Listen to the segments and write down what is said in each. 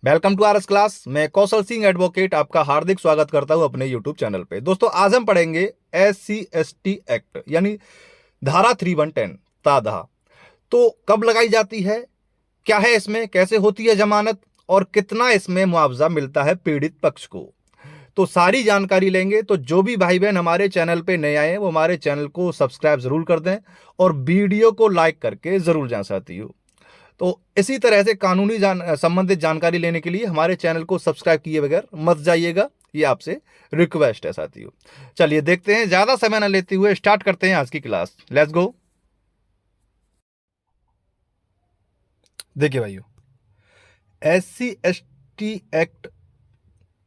Welcome to RS class. मैं कौशल Singh advocate आपका हार्दिक स्वागत करता हूं अपने यूट्यूब चैनल पे। दोस्तों, आज हम पढ़ेंगे SC/ST एक्ट यानी धारा 3110 ताधा। तो कब लगाई जाती है, क्या है इसमें, कैसे होती है जमानत और कितना इसमें मुआवजा मिलता है पीड़ित पक्ष को, तो सारी जानकारी लेंगे। तो जो भी भाई बहन हमारे चैनल पे नए आए हैं वो हमारे चैनल को सब्सक्राइब जरूर कर दें और वीडियो को लाइक करके जरूर जान साथी हो। तो इसी तरह से कानूनी संबंधित जानकारी लेने के लिए हमारे चैनल को सब्सक्राइब किए बगैर मत जाइएगा, ये आपसे रिक्वेस्ट है साथियों। चलिए देखते हैं, ज्यादा समय न लेते हुए स्टार्ट करते हैं आज की क्लास। Let's go. देखिए भाइयों, SC/ST एक्ट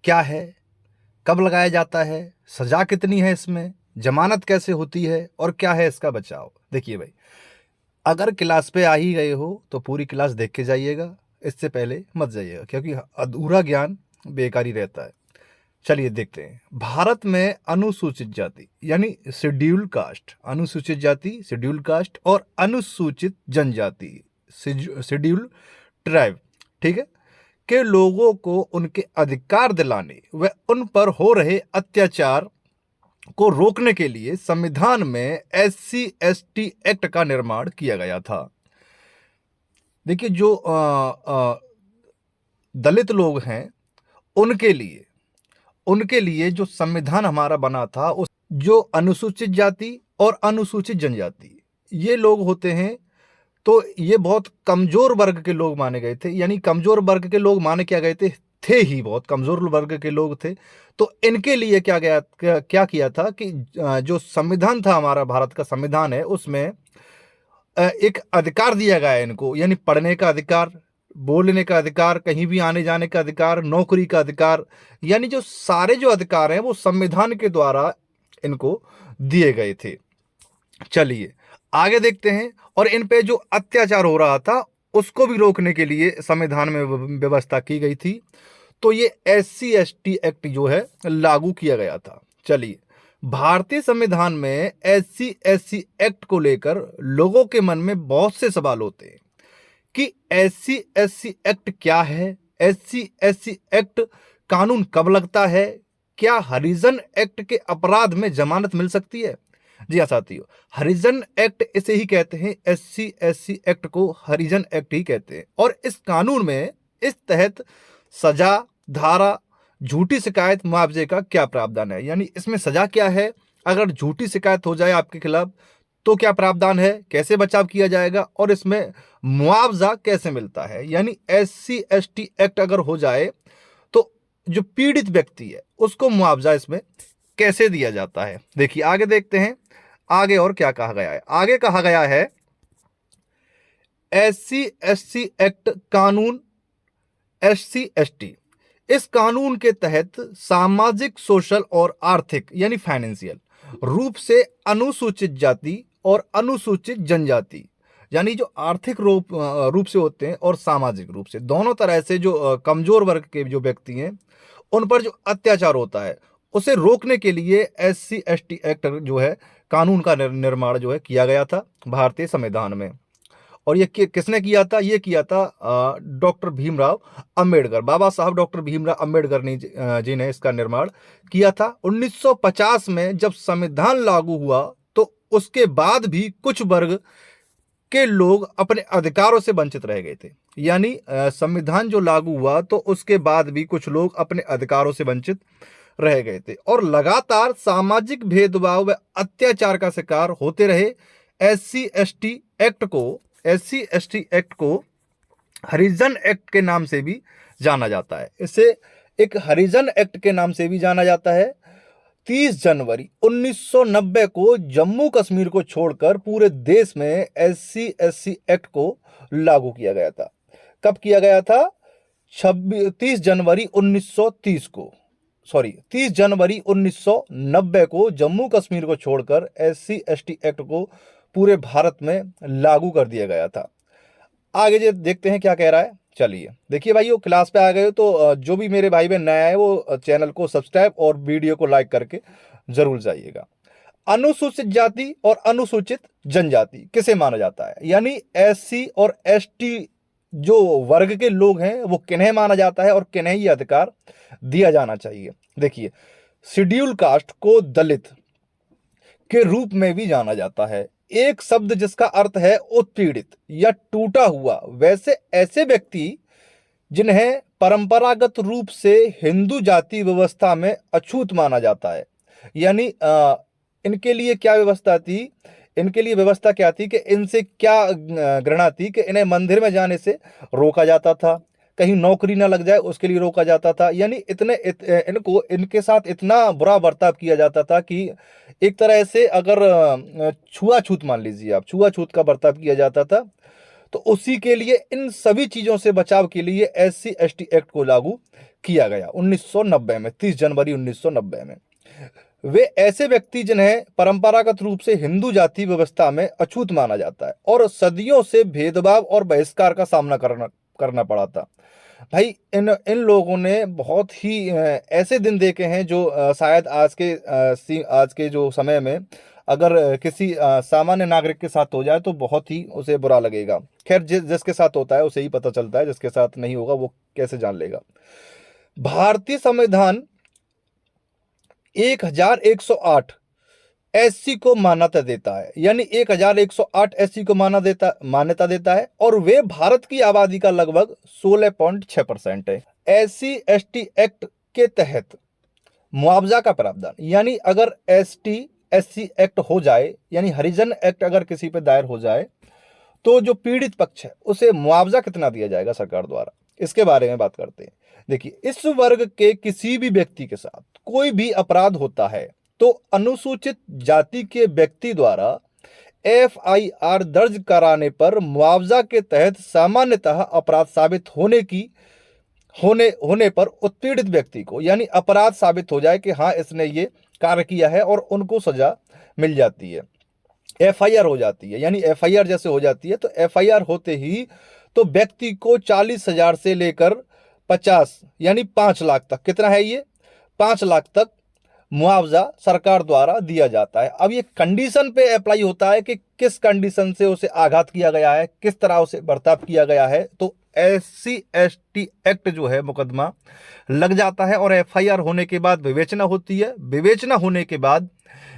क्या है, कब लगाया जाता है, सजा कितनी है इसमें, जमानत कैसे होती है और क्या है इसका बचाव। देखिए भाई, अगर क्लास पे आ ही गए हो तो पूरी क्लास देख के जाइएगा, इससे पहले मत जाइएगा, क्योंकि अधूरा ज्ञान बेकार ही रहता है। चलिए देखते हैं। भारत में अनुसूचित जाति यानी शेड्यूल कास्ट, अनुसूचित जाति शेड्यूल कास्ट और अनुसूचित जनजाति शेड्यूल ट्राइब, ठीक है, के लोगों को उनके अधिकार दिलाने व उन पर हो रहे अत्याचार को रोकने के लिए संविधान में SC/ST एक्ट का निर्माण किया गया था। देखिए, जो दलित लोग हैं उनके लिए जो संविधान हमारा बना था, उस जो अनुसूचित जाति और अनुसूचित जनजाति ये लोग होते हैं, तो ये बहुत कमजोर वर्ग के लोग माने गए थे। यानी कमजोर वर्ग के लोग माने क्या गए थे ही बहुत कमजोर वर्ग के लोग थे। तो इनके लिए क्या किया था कि जो संविधान था, हमारा भारत का संविधान है, उसमें एक अधिकार दिया गया है इनको, यानी पढ़ने का अधिकार, बोलने का अधिकार, कहीं भी आने जाने का अधिकार, नौकरी का अधिकार, यानी जो सारे जो अधिकार हैं वो संविधान के द्वारा इनको दिए गए थे। चलिए आगे देखते हैं। और इन पे जो अत्याचार हो रहा था उसको भी रोकने के लिए संविधान में व्यवस्था की गई थी। तो ये SC/ST एक्ट जो है लागू किया गया था। चलिए, भारतीय संविधान में SC/ST एक्ट को लेकर लोगों के मन में बहुत से सवाल होते हैं कि SC/ST एक्ट क्या है, SC/ST एक्ट कानून कब लगता है, क्या हरिजन एक्ट के अपराध में जमानत मिल सकती है। जी हाँ साथियों, हरिजन एक्ट इसे ही कहते हैं, SC/ST एक्ट को हरिजन एक्ट ही कहते हैं। और इस कानून में इस तहत सजा, धारा, झूठी शिकायत, मुआवजे का क्या प्रावधान है, यानी इसमें सजा क्या है, अगर झूठी शिकायत हो जाए आपके खिलाफ तो क्या प्रावधान है, कैसे बचाव किया जाएगा, और इसमें मुआवजा कैसे मिलता है। यानी SC/ST एक्ट अगर हो जाए तो जो पीड़ित व्यक्ति है उसको मुआवजा इसमें कैसे दिया जाता है। देखिए आगे देखते हैं, आगे और क्या कहा गया है। आगे कहा गया है SC/ST एक्ट कानून SC/ST, इस कानून के तहत सामाजिक, सोशल और आर्थिक यानी फाइनेंशियल रूप से अनुसूचित जाति और अनुसूचित जनजाति, यानी जो आर्थिक रूप से होते हैं और सामाजिक रूप से, दोनों तरह से जो कमजोर वर्ग के जो व्यक्ति हैं उन पर जो अत्याचार होता है उसे रोकने के लिए SC/ST एक्ट जो है कानून का निर्माण जो है किया गया था भारतीय संविधान में। और ये किसने किया था, ये किया था डॉक्टर भीमराव अंबेडकर, बाबा साहब डॉक्टर भीमराव अंबेडकर जी ने इसका निर्माण किया था। 1950 में जब संविधान लागू हुआ तो उसके बाद भी कुछ वर्ग के लोग अपने अधिकारों से वंचित रह गए थे। यानी संविधान जो लागू हुआ तो उसके बाद भी कुछ लोग अपने अधिकारों से वंचित रह गए थे और लगातार सामाजिक भेदभाव व अत्याचार का शिकार होते रहे। SC/ST एक्ट को हरिजन एक्ट के नाम से भी जाना जाता है। इसे एक हरिजन एक्ट के नाम से भी जाना जाता है। 30 जनवरी 1990 को जम्मू कश्मीर को छोड़कर पूरे देश में SC/ST एक्ट को लागू किया गया था। कब किया गया था? 30 जनवरी 1990 को जम्मू कश्मीर को छोड़कर SC/ST एक्ट को पूरे भारत में लागू कर दिया गया था। आगे देखते हैं क्या कह रहा है। चलिए देखिए भाइयों, क्लास पे आ गए हो तो जो भी मेरे भाई बहन नया है वो चैनल को सब्सक्राइब और वीडियो को लाइक करके जरूर जाइएगा। अनुसूचित जाति और अनुसूचित जनजाति किसे माना जाता है, यानी SC और ST जो वर्ग के लोग हैं वो किन्हें माना जाता है और किन्हें ये अधिकार दिया जाना चाहिए। देखिए, शेड्यूल कास्ट को दलित के रूप में भी जाना जाता है, एक शब्द जिसका अर्थ है उत्पीड़ित या टूटा हुआ। वैसे ऐसे व्यक्ति जिन्हें परंपरागत रूप से हिंदू जाति व्यवस्था में अछूत माना जाता है, यानी इनके लिए क्या व्यवस्था थी, इनके लिए व्यवस्था क्या थी कि इनसे क्या घृणा थी कि इन्हें मंदिर में जाने से रोका जाता था, कहीं नौकरी ना लग जाए उसके लिए रोका जाता था, यानी इनको इनके साथ इतना बुरा बर्ताव किया जाता था कि एक तरह से अगर छुआछूत मान लीजिए आप, छुआछूत का बर्ताव किया जाता था। तो उसी के लिए, इन सभी चीजों से बचाव के लिए SC/ST एक्ट को लागू किया गया 1990 में, 30 जनवरी 1990 में। वे ऐसे व्यक्ति जिन्हें परंपरागत रूप से हिंदू जाति व्यवस्था में अछूत माना जाता है और सदियों से भेदभाव और बहिष्कार का सामना करना पड़ा था। भाई इन लोगों ने बहुत ही ऐसे दिन देखे हैं जो शायद आज के जो समय में अगर किसी सामान्य नागरिक के साथ हो जाए तो बहुत ही उसे बुरा लगेगा। खैर, जिसके साथ होता है उसे ही पता चलता है, जिसके साथ नहीं होगा वो कैसे जान लेगा। भारतीय संविधान 1108 SC को मान्यता देता है, यानी 1108 SC को मान्यता देता है और वे भारत की आबादी का लगभग 16.6% है। SC/ST एक्ट के तहत मुआवजा का प्रावधान, यानी अगर ST/SC एक्ट हो जाए, यानी हरिजन एक्ट अगर किसी पे दायर हो जाए तो जो पीड़ित पक्ष है उसे मुआवजा कितना दिया जाएगा सरकार द्वारा, इसके बारे में बात करते हैं। देखिए, इस वर्ग के किसी भी व्यक्ति के साथ कोई भी अपराध होता है तो अनुसूचित जाति के व्यक्ति द्वारा FIR दर्ज कराने पर मुआवजा के तहत सामान्यतः अपराध साबित होने पर उत्पीड़ित व्यक्ति को, यानी अपराध साबित हो जाए कि हाँ इसने ये कार्य किया है और उनको सजा मिल जाती है, FIR हो जाती है, यानी FIR जैसे हो जाती है। तो FIR होते ही तो व्यक्ति को 40,000 से लेकर 50 यानी 5 लाख तक, कितना है ये, 5 लाख तक मुआवजा सरकार द्वारा दिया जाता है। अब ये कंडीशन पे अप्लाई होता है कि किस कंडीशन से उसे आघात किया गया है, किस तरह उसे बर्ताव किया गया है। तो SC/ST एक्ट जो है मुकदमा लग जाता है और FIR होने के बाद विवेचना होती है। विवेचना होने के बाद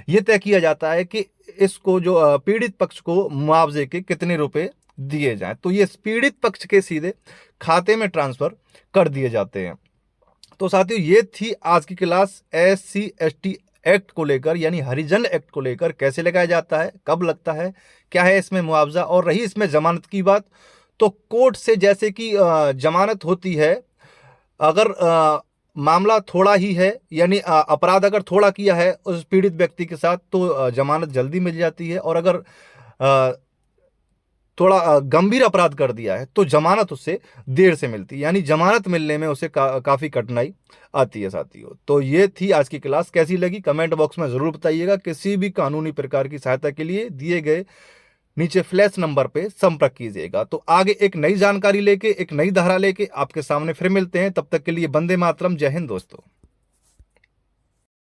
ये तय किया जाता है कि इसको जो पीड़ित पक्ष को मुआवजे के कितने रुपए दिए जाएं, तो ये पीड़ित पक्ष के सीधे खाते में ट्रांसफर कर दिए जाते हैं। तो साथियों, ये थी आज की क्लास SC/ST एक्ट को लेकर, यानी हरिजन एक्ट को लेकर कैसे लगाया जाता है, कब लगता है, क्या है इसमें मुआवजा। और रही इसमें जमानत की बात, तो कोर्ट से जैसे कि जमानत होती है, अगर मामला थोड़ा ही है, यानी अपराध अगर थोड़ा किया है उस पीड़ित व्यक्ति के साथ, तो जमानत जल्दी मिल जाती है, और अगर थोड़ा गंभीर अपराध कर दिया है तो जमानत उससे देर से मिलती है, यानी जमानत मिलने में उसे काफ़ी कठिनाई आती है साथियों। तो ये थी आज की क्लास, कैसी लगी कमेंट बॉक्स में ज़रूर बताइएगा। किसी भी कानूनी प्रकार की सहायता के लिए दिए गए नीचे फ्लैश नंबर पे संपर्क कीजिएगा। तो आगे एक नई जानकारी लेके, एक नई धारा लेके आपके सामने फिर मिलते हैं। तब तक के लिए वंदे मातरम, जय हिंद दोस्तों।